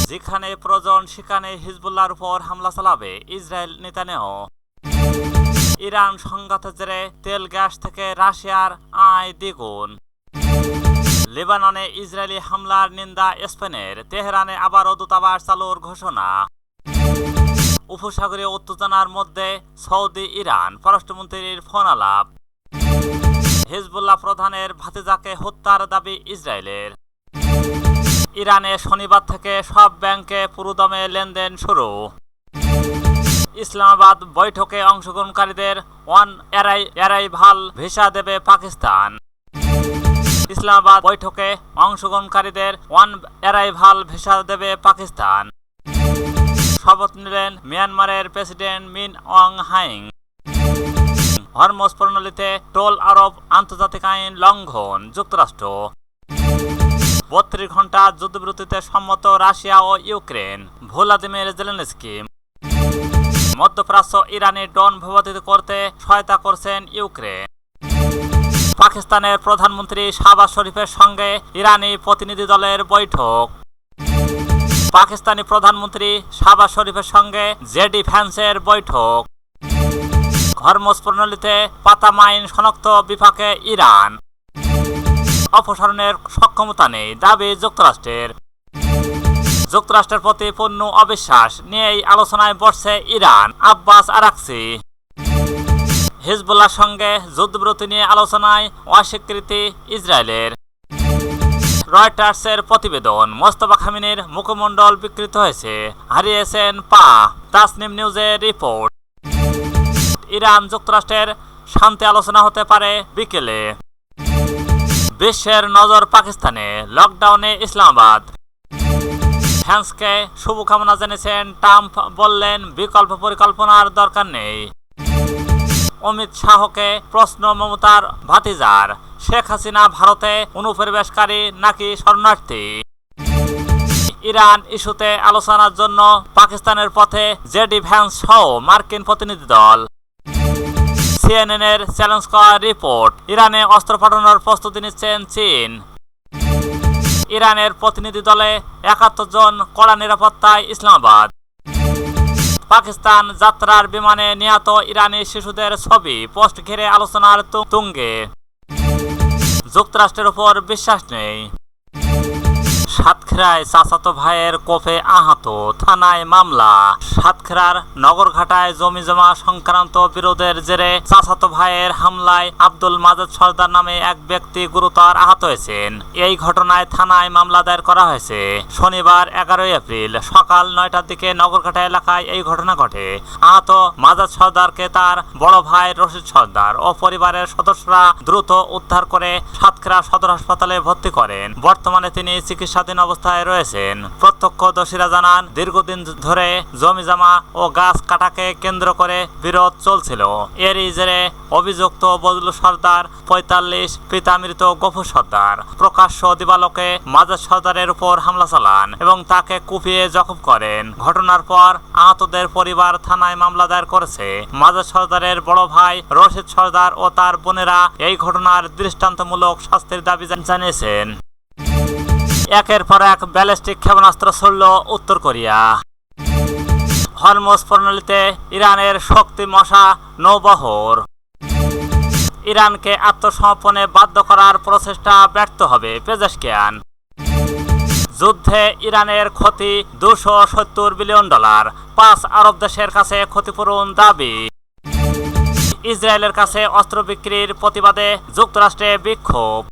যেখানে প্রয়োজন সেখানে হিজবুল্লাহর উপর হামলা চালাবে ইসরায়েল নেতানিয়াহু। ইরান সংঘাতের জেরে তেল গ্যাস থেকে রাশিয়ার আয় দ্বিগুণ। লেবাননে ইসরায়েলি হামলার নিন্দা স্পেনের। তেহরানে আবারও দূতাবাস চালুর ঘোষণা। উপসাগরীয় উত্তেজনার মধ্যে সৌদি ইরান পররাষ্ট্রমন্ত্রীর ফোন আলাপ। হিজবুল্লাহ প্রধানের ভাতিজাকে হত্যার দাবি ইসরায়েলের। ইরানে শনিবার থেকে সব ব্যাংকে পুরোদমে লেনদেন শুরু। ইসলামাবাদ বৈঠকে অংশগ্রহণকারীদের ওয়ান অ্যারাইভাল ভিসা দেবে পাকিস্তান। ইসলামাবাদ বৈঠকে অংশগ্রহণকারীদের ওয়ান অ্যারাইভাল ভিসা দেবে পাকিস্তান। শপথ নিলেন মিয়ানমারের প্রেসিডেন্ট মিন অং হ্লাইং। হরমুজ প্রণালীতে টোল আরোপ আন্তর্জাতিক আইন লঙ্ঘন যুক্তরাষ্ট্র। 32 ঘন্টা যুদ্ধবিরতিতে সম্মত রাশিয়া ও ইউক্রেন। Vladimir Zelensky. মধ্যপ্রাচ্য ইরানি ড্রোন ভূপাতিত করতে সহায়তা করছেন ইউক্রেন। পাকিস্তানের প্রধানমন্ত্রী শাহবাজ শরীফের সঙ্গে ইরানি প্রতিনিধি দলের বৈঠক। পাকিস্তানি প্রধানমন্ত্রী শাহবাজ শরীফের সঙ্গে জেডি ভ্যান্সের বৈঠক। হরমুজ প্রণালীতে পাতা মাইন শনাক্ত বিপাকে ইরান। অপসারণের সক্ষমতা নেই দাবি যুক্তরাষ্ট্রের। যুক্তরাষ্ট্রের প্রতি পূর্ণ অবিশ্বাস নিয়েই আলোচনায় বসছে ইরান। Abbas Araghchi. হিজবুল্লাহর সঙ্গে যুদ্ধবিরতি নিয়ে আলোচনায় অস্বীকৃতি ইসরায়েলের। রয়টার্সের প্রতিবেদন। মোস্তফা খামেনির মুখমণ্ডল বিকৃত হয়েছে, হারিয়েছেন পা। তাসনিম নিউজের রিপোর্ট। ইরান যুক্তরাষ্ট্রের শান্তি আলোচনা হতে পারে বিকেলে। বিশ্বের নজর পাকিস্তানে। লকডাউনে ইসলামাবাদ। ফ্রান্সকে শুভকামনা জানিয়েছেন ট্রাম্প। বললেন বিকল্প পরিকল্পনার দরকার নেই। অমিত শাহকে প্রশ্ন মমতার ভাতিজার। শেখ হাসিনা ভারতে অনুপ্রবেশকারী নাকি শরণার্থী? ইরান ইস্যুতে আলোচনার জন্য পাকিস্তানের পথে জেডি ভ্যান্স সহ মার্কিন প্রতিনিধি দল। সিএনএনের চ্যালেঞ্জ করা রিপোর্ট। ইরানে অস্ত্র পাঠানোর প্রস্তুতি নিচ্ছেন চীন। ইরানের প্রতিনিধি দলে 71 জন, কড়া নিরাপত্তায় ইসলামাবাদ। পাকিস্তান যাত্রার বিমানে নিহত ইরানি শিশুদের ছবি পোস্ট ঘিরে আলোচনার তুঙ্গে। যুক্তরাষ্ট্রের উপর বিশ্বাস নেই। সাতক্ষীরায় চাচাতো ভাইয়ের কোপে আহত, থানায় মামলা। সাতক্ষীরার নগরঘাটায় জমি জমা সংক্রান্ত বিরোধের জেরে চাচাতো ভাইয়ের হামলায় আব্দুল মাজেদ সর্দার নামে এক ব্যক্তি গুরুতর আহত হয়েছেন। এই ঘটনায় থানায় মামলা দায়ের করা হয়েছে। শনিবার 11 এপ্রিল সকাল 9টার দিকে নগরঘাটা এলাকায় এই ঘটনা ঘটে। আহত মাজেদ সর্দারকে তার বড় ভাই রশিদ সর্দার ও পরিবারের সদস্যরা দ্রুত উদ্ধার করে সাতক্ষীরা সদর হাসপাতালে ভর্তি করেন। বর্তমানে তিনি চিকিৎসাধীন অবস্থায় রয়েছেন। প্রত্যক্ষদর্শীরা জানান, দীর্ঘদিন ধরে জমি জমা ও গাছ কাটাকে কেন্দ্র করে বিরোধ চলছিল। এরই জেরে অভিযুক্ত বজলু সর্দার 45, পিতা মৃত গফুর সর্দার প্রকাশ্য দিবালোকে মাজেদ সর্দারের উপর হামলা চালান এবং তাকে কুপিয়ে জখম করেন। ঘটনার পর আহতদের পরিবার থানায় মামলা দায়ের করেছে। মাজেদ সর্দারের বড় ভাই রশিদ সর্দার ও তার বোনেরা এই ঘটনার দৃষ্টান্তমূলক শাস্তির দাবি জানিয়েছেন। একের পর এক ব্যালিস্টিক ক্ষেপণাস্ত্র ছুড়ল উত্তর কোরিয়া। হরমুজ প্রণালীতে ইরানের শক্তি মশা নৌবহর। ইরানকে আত্মসমর্পণে বাধ্য করার প্রচেষ্টা ব্যর্থ হবে পেজেশকিয়ান। যুদ্ধে ইরানের ক্ষতি $270 বিলিয়ন। 5 আরব দেশের কাছে ক্ষতিপূরণ দাবি। ইসরায়েলের কাছে অস্ত্র বিক্রির প্রতিবাদে যুক্তরাষ্ট্রে বিক্ষোভ।